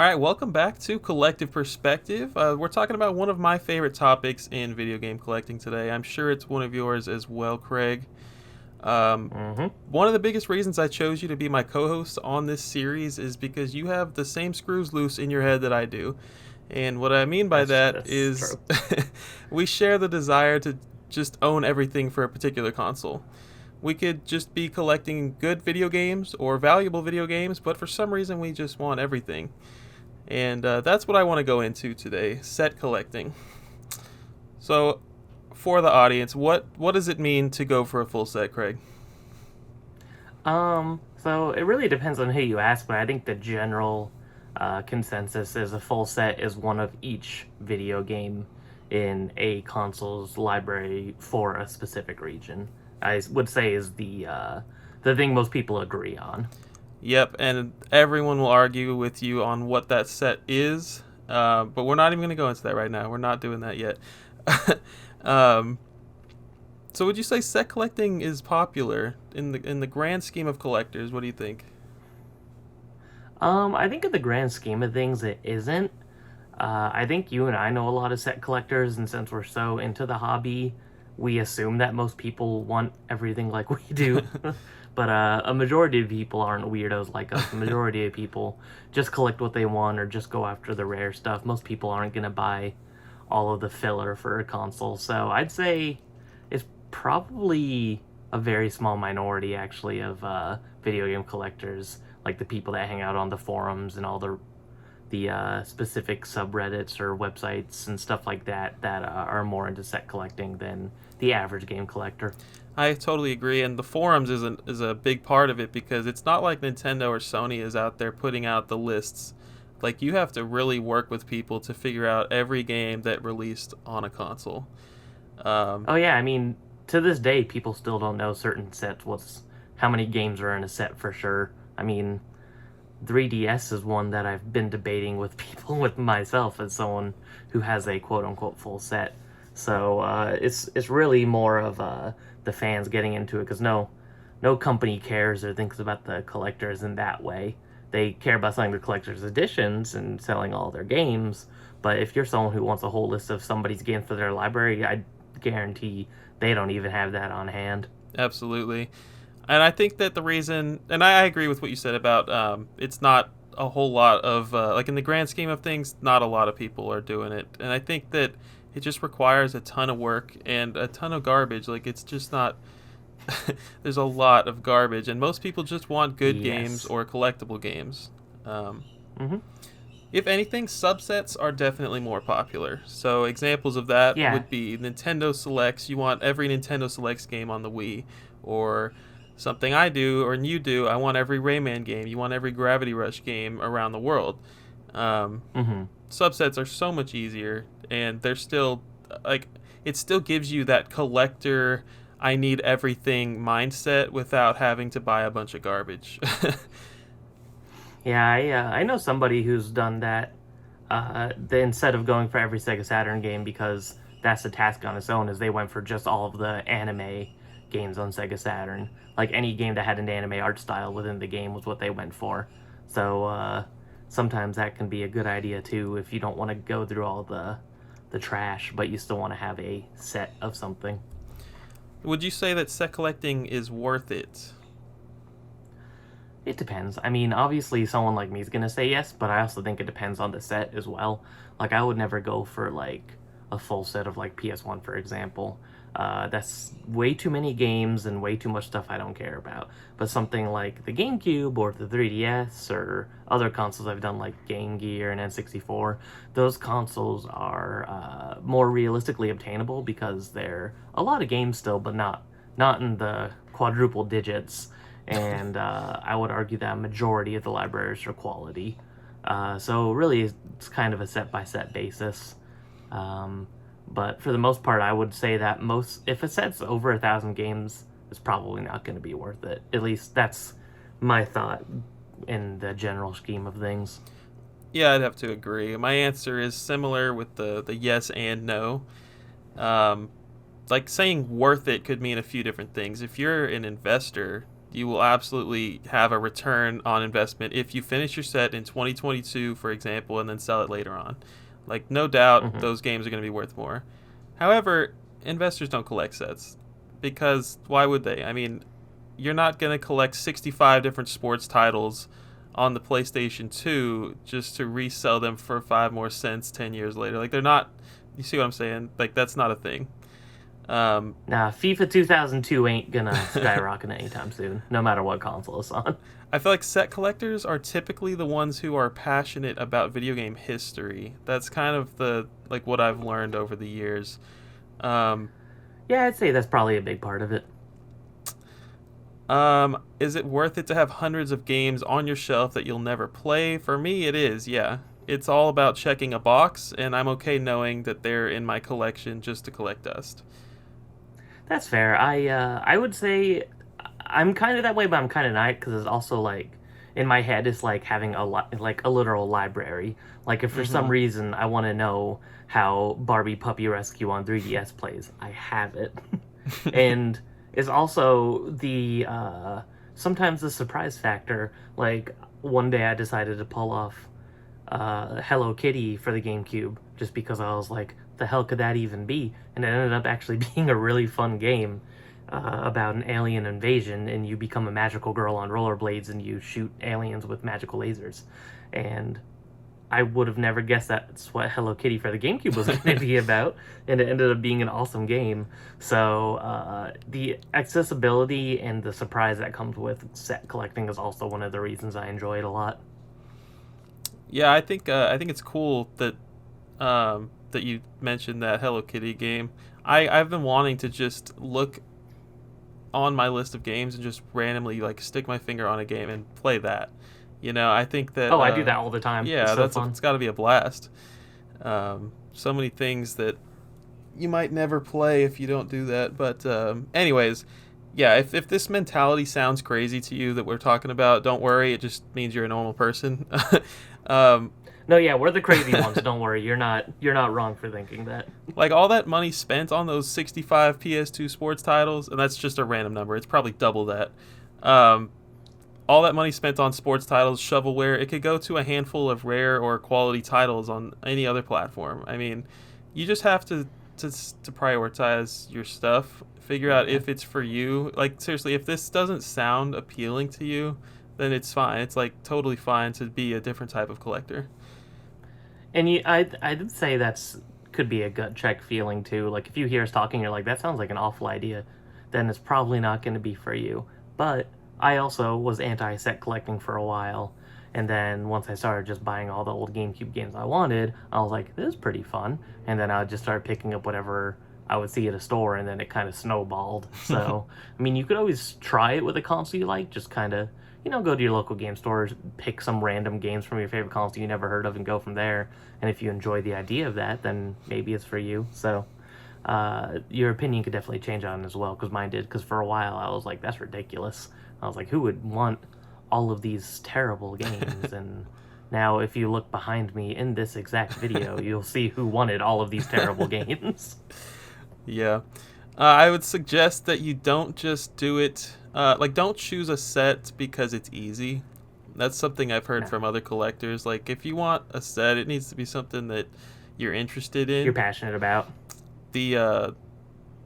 All right, welcome back to Collective Perspective. We're talking about one of my favorite topics in video game collecting today. I'm sure it's one of yours as well, Craig. Um, Mm-hmm. One of the biggest reasons I chose you to be my co-host on this series is because you have the same screws loose in your head that I do. And what I mean by that That's is true. we share the desire to just own everything for a particular console. We could just be collecting good video games or valuable video games, but for some reason we just want everything. And that's what I want to go into today, set collecting. So, for the audience, what does it mean to go for a full set, Craig? So it really depends on who you ask, but I think the general consensus is a full set is one of each video game in a console's library for a specific region. I would say is the thing most people agree on. Yep, and everyone will argue with you on what that set is, but we're not even going to go into that right now. We're not doing that yet. um, so, would you say set collecting is popular in the grand scheme of collectors? What do you think? I think in the grand scheme of things, it isn't. I think you and I know a lot of set collectors, and since we're so into the hobby, we assume that most people want everything like we do. But a majority of people aren't weirdos like us. The majority of people just collect what they want or just go after the rare stuff. Most people aren't going to buy all of the filler for a console. So I'd say it's probably a very small minority, actually, of video game collectors, like the people that hang out on the forums and all the specific subreddits or websites and stuff like that that are more into set collecting than the average game collector. I totally agree, and the forums is a big part of it because it's not like Nintendo or Sony is out there putting out the lists. Like you have to really work with people to figure out every game that released on a console. Um, Oh yeah, I mean, to this day, people still don't know certain sets. What's how many games are in a set for sure. I mean, 3DS is one that I've been debating with people, with myself as someone who has a quote unquote full set. So it's really more of the fans getting into it because no company cares or thinks about the collectors in that way. They care about selling the collector's editions and selling all their games. But if you're someone who wants a whole list of somebody's games for their library, I guarantee they don't even have that on hand. Absolutely. And I think that the reason, and I agree with what you said about it's not a whole lot of, like in the grand scheme of things, not a lot of people are doing it. And I think that it just requires a ton of work and a ton of garbage. Like it's just not, there's a lot of garbage. And most people just want good games Yes. or collectible games. Um, Mm-hmm. if anything, subsets are definitely more popular. So examples of that Yeah. would be Nintendo Selects. You want every Nintendo Selects game on the Wii, or something I do or you do. I want every Rayman game. You want every Gravity Rush game around the world. Um, Mm-hmm. Subsets are so much easier, and they're still like it still gives you that collector. I need everything mindset without having to buy a bunch of garbage. Yeah, I know somebody who's done that. Instead of going for every Sega Saturn game because that's a task on its own, is they went for just all of the anime games on Sega Saturn. Like any game that had an anime art style within the game was what they went for. So sometimes that can be a good idea too if you don't want to go through all the trash, but you still want to have a set of something. Would you say that set collecting is worth it? It depends. I mean, obviously, someone like me is gonna say yes, but I also think it depends on the set as well. Like, I would never go for like a full set of like PS1, for example. That's way too many games and way too much stuff I don't care about. But something like the GameCube or the 3DS or other consoles I've done, like Game Gear and N64, those consoles are more realistically obtainable because they're a lot of games still, but not in the quadruple digits, and I would argue that a majority of the libraries are quality. So really, it's kind of a set by set basis. Um, but for the most part, I would say that most if a set's over 1,000 games, it's probably not going to be worth it. At least that's my thought in the general scheme of things. Yeah, I'd have to agree. My answer is similar with the yes and no. Um, like saying worth it could mean a few different things. If you're an investor, You will absolutely have a return on investment if you finish your set in 2022, for example, and then sell it later on. Like, no doubt Hmm. those games are going to be worth more. However, investors don't collect sets because why would they? I mean, you're not going to collect 65 different sports titles on the PlayStation 2 just to resell them for 5 more cents 10 years later. Like, they're not. You see what I'm saying? Like, that's not a thing. Um, Nah, FIFA 2002 ain't gonna skyrocket anytime soon, no matter what console it's on. I feel like set collectors are typically the ones who are passionate about video game history. That's kind of the like what I've learned over the years. Um, Yeah, I'd say that's probably a big part of it. is it worth it to have hundreds of games on your shelf that you'll never play? For me, it is. Yeah, it's all about checking a box, and I'm okay knowing that they're in my collection just to collect dust. That's fair. I would say I'm kind of that way, but I'm kind of not because it's also like in my head it's like having like a literal library. Like if for some Mm-hmm. reason I want to know how Barbie Puppy Rescue on 3DS plays, I have it. And it's also the sometimes the surprise factor. Like one day I decided to pull off Hello Kitty for the GameCube just because I was like, the hell could that even be? And it ended up actually being a really fun game about an alien invasion, and you become a magical girl on rollerblades and you shoot aliens with magical lasers. And I would have never guessed that's what Hello Kitty for the GameCube was going to be about, and it ended up being an awesome game. So the accessibility and the surprise that comes with set collecting is also one of the reasons I enjoy it a lot. Yeah, I think it's cool that that you mentioned that Hello Kitty game. I've been wanting to just look on my list of games and just randomly like stick my finger on a game and play that. You know, I think that Oh, I do that all the time. It's yeah, so it's fun. got to be a blast. So many things that you might never play if you don't do that. But anyways, yeah, if this mentality sounds crazy to you that we're talking about, don't worry. It just means you're a normal person. um, No, yeah, we're the crazy ones. Don't worry, you're not wrong for thinking that. like all that money spent on those 65 PS2 sports titles, and that's just a random number. It's probably double that. Um, all that money spent on sports titles, shovelware, it could go to a handful of rare or quality titles on any other platform. I mean, you just have to prioritize your stuff, figure out Yeah. if it's for you. Like seriously, if this doesn't sound appealing to you, then it's fine. It's like totally fine to be a different type of collector. And I did say that's could be a gut check feeling too. Like if you hear us talking, you're like, that sounds like an awful idea, then it's probably not going to be for you. But I also was anti set collecting for a while, and then once I started just buying all the old GameCube games I wanted, I was like, this is pretty fun. And then I would just start picking up whatever I would see at a store, and then it kind of snowballed. So I mean, you could always try it with a console you like, just kind of go to your local game stores, pick some random games from your favorite console you never heard of, and go from there. And if you enjoy the idea of that, then maybe it's for you. So your opinion could definitely change on it as well, because mine did. Because for a while I was like, that's ridiculous. I was like, who would want all of these terrible games? And now if you look behind me in this exact video, you'll see who wanted all of these terrible games. Yeah. I would suggest that you don't just do it. Like, don't choose a set because it's easy. That's something I've heard No, from other collectors. Like, if you want a set, it needs to be something that you're interested you're in. passionate about. The uh,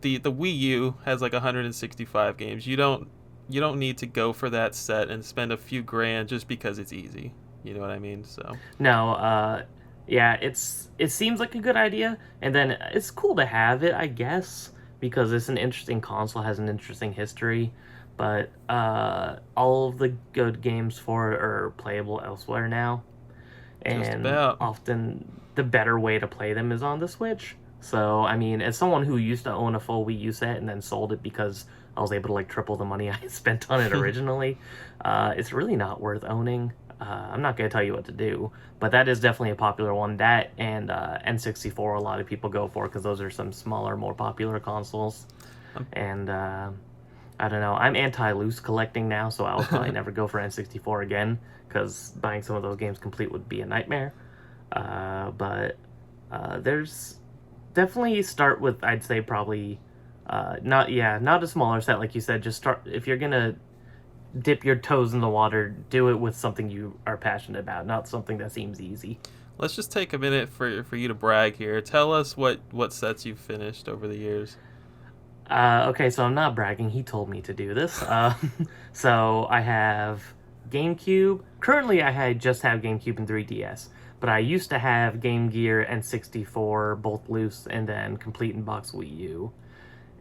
the Wii U has like 165 games. You don't need to go for that set and spend a few grand just because it's easy. You know what I mean? So No, yeah, it seems like a good idea, and then it's cool to have it, I guess, because it's an interesting console, has an interesting history, but all of the good games for it are playable elsewhere now, just and about. often the better way to play them is on the Switch. So, I mean, as someone who used to own a full Wii U set and then sold it because I was able to like triple the money I spent on it originally, it's really not worth owning. I'm not going to tell you what to do, but that is definitely a popular one. That and N64, a lot of people go for because those are some smaller, more popular consoles. Um, And I don't know. I'm anti loose collecting now, so I'll probably never go for N64 again because buying some of those games complete would be a nightmare. But there's definitely start with, I'd say, probably not a smaller set like you said. Just start if you're gonna dip your toes in the water, do it with something you are passionate about, not something that seems easy. Let's just take a minute for you to brag here. Tell us what sets you've finished over the years. Okay, so I'm not bragging. He told me to do this. So I have GameCube. Currently, just have GameCube and 3DS, but I used to have Game Gear and 64 both loose, and then complete in box Wii U.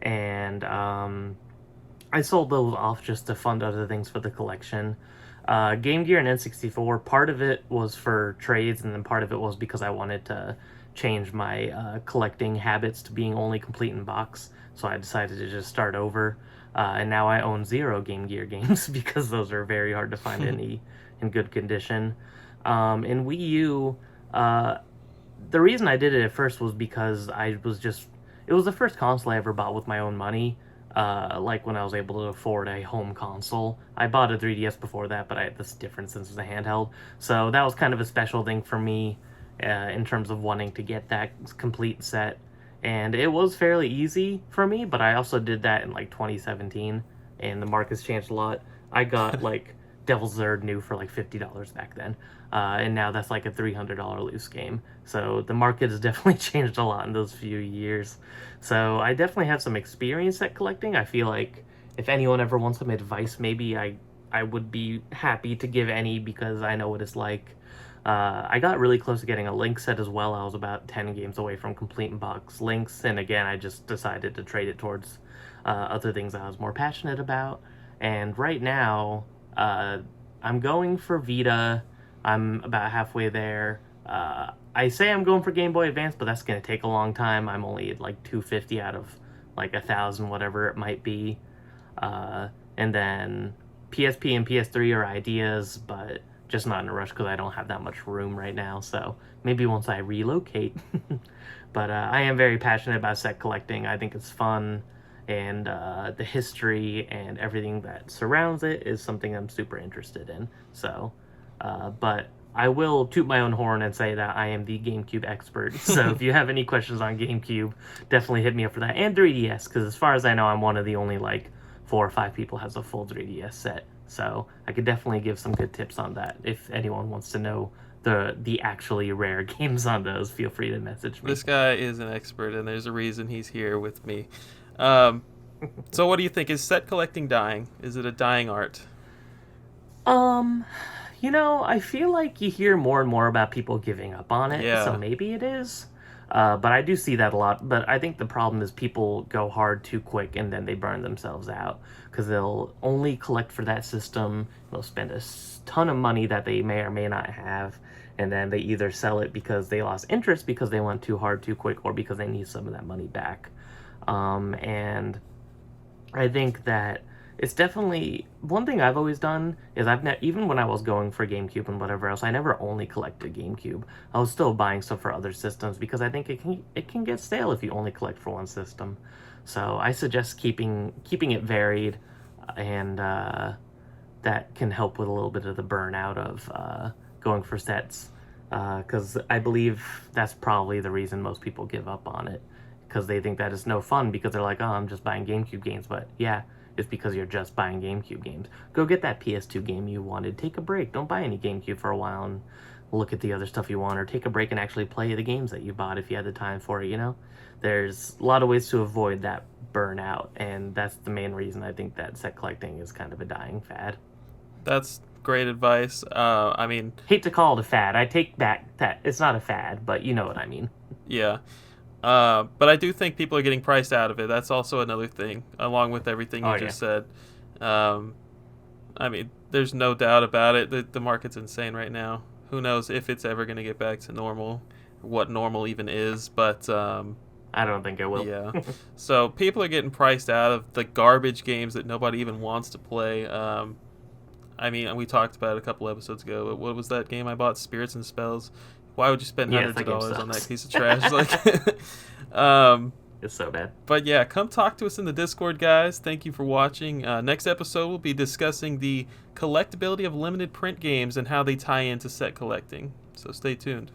And I sold those off just to fund other things for the collection. Game Gear and N64, part of it was for trades, and then part of it was because I wanted to change my collecting habits to being only complete in box. So I decided to just start over. And now I own 0 Game Gear games because those are very hard to find in good condition. In Wii U, the reason I did it at first was because it was the first console I ever bought with my own money. Like when I was able to afford a home console. I bought a 3DS before that, but that's different since it's a handheld. So that was kind of a special thing for me in terms of wanting to get that complete set. And it was fairly easy for me, but I also did that in like 2017, and the market's changed a lot. I got like Devil's Zerd new for like $50 back then, and now that's like a $300 loose game. So the market has definitely changed a lot in those few years. So I definitely have some experience at collecting. I feel like if anyone ever wants some advice, maybe I would be happy to give any because I know what it's like. I got really close to getting a Link set as well. I was about 10 games away from complete in box Links, and again, I just decided to trade it towards other things I was more passionate about. And right now, I'm going for Vita. I'm about halfway there. I say I'm going for Game Boy Advance, but that's going to take a long time. I'm only at like 250 out of like 1,000, whatever it might be. And then PSP and PS3 are ideas, but just not in a rush because I don't have that much room right now. So maybe once I relocate. But I am very passionate about set collecting. I think it's fun, and the history and everything that surrounds it is something I'm super interested in. So, but I will toot my own horn and say that I am the GameCube expert. So if you have any questions on GameCube, definitely hit me up for that. And 3DS, because as far as I know, I'm one of the only like 4 or 5 people has a full 3DS set. So I could definitely give some good tips on that. If anyone wants to know the actually rare games on those, feel free to message me. This guy is an expert, and there's a reason he's here with me. Um, so what do you think? Is set collecting dying? Is it a dying art? Um, I feel like you hear more and more about people giving up on it, so Yeah. maybe it is. But I do see that a lot. But I think the problem is people go hard too quick and then they burn themselves out because they'll only collect for that system. They'll spend a ton of money that they may or may not have, and then they either sell it because they lost interest because they went too hard too quick, or because they need some of that money back. And I think that it's definitely one thing I've always done is even when I was going for GameCube and whatever else, I never only collected GameCube. I was still buying stuff for other systems because I think it can get stale if you only collect for one system. So I suggest keeping it varied, and that can help with a little bit of the burnout of going for sets. Because I believe that's probably the reason most people give up on it, because they think that it's no fun because they're like, oh, I'm just buying GameCube games. But yeah, it's because you're just buying GameCube games. Go get that PS2 game you wanted. Take a break. Don't buy any GameCube for a while and look at the other stuff you want, or take a break and actually play the games that you bought if you had the time for it. There's a lot of ways to avoid that burnout, and that's the main reason I think that set collecting is kind of a dying fad. That's great advice. I mean, Hate to call it a fad. I take back that it's not a fad, but you know what I mean. yeah. But I do think people are getting priced out of it. That's also another thing, along with everything you just said. I mean, there's no doubt about it. The market's insane right now. Who knows if it's ever going to get back to normal, what normal even is. But I don't think it will. yeah. So people are getting priced out of the garbage games that nobody even wants to play. I mean, we talked about it a couple episodes ago. But what was that game I bought? Spirits and Spells. Why would you spend hundreds of dollars on that piece of trash? It's so bad. But yeah, come talk to us in the Discord, guys. Thank you for watching. Next episode, we'll be discussing the collectability of limited print games and how they tie into set collecting. So stay tuned.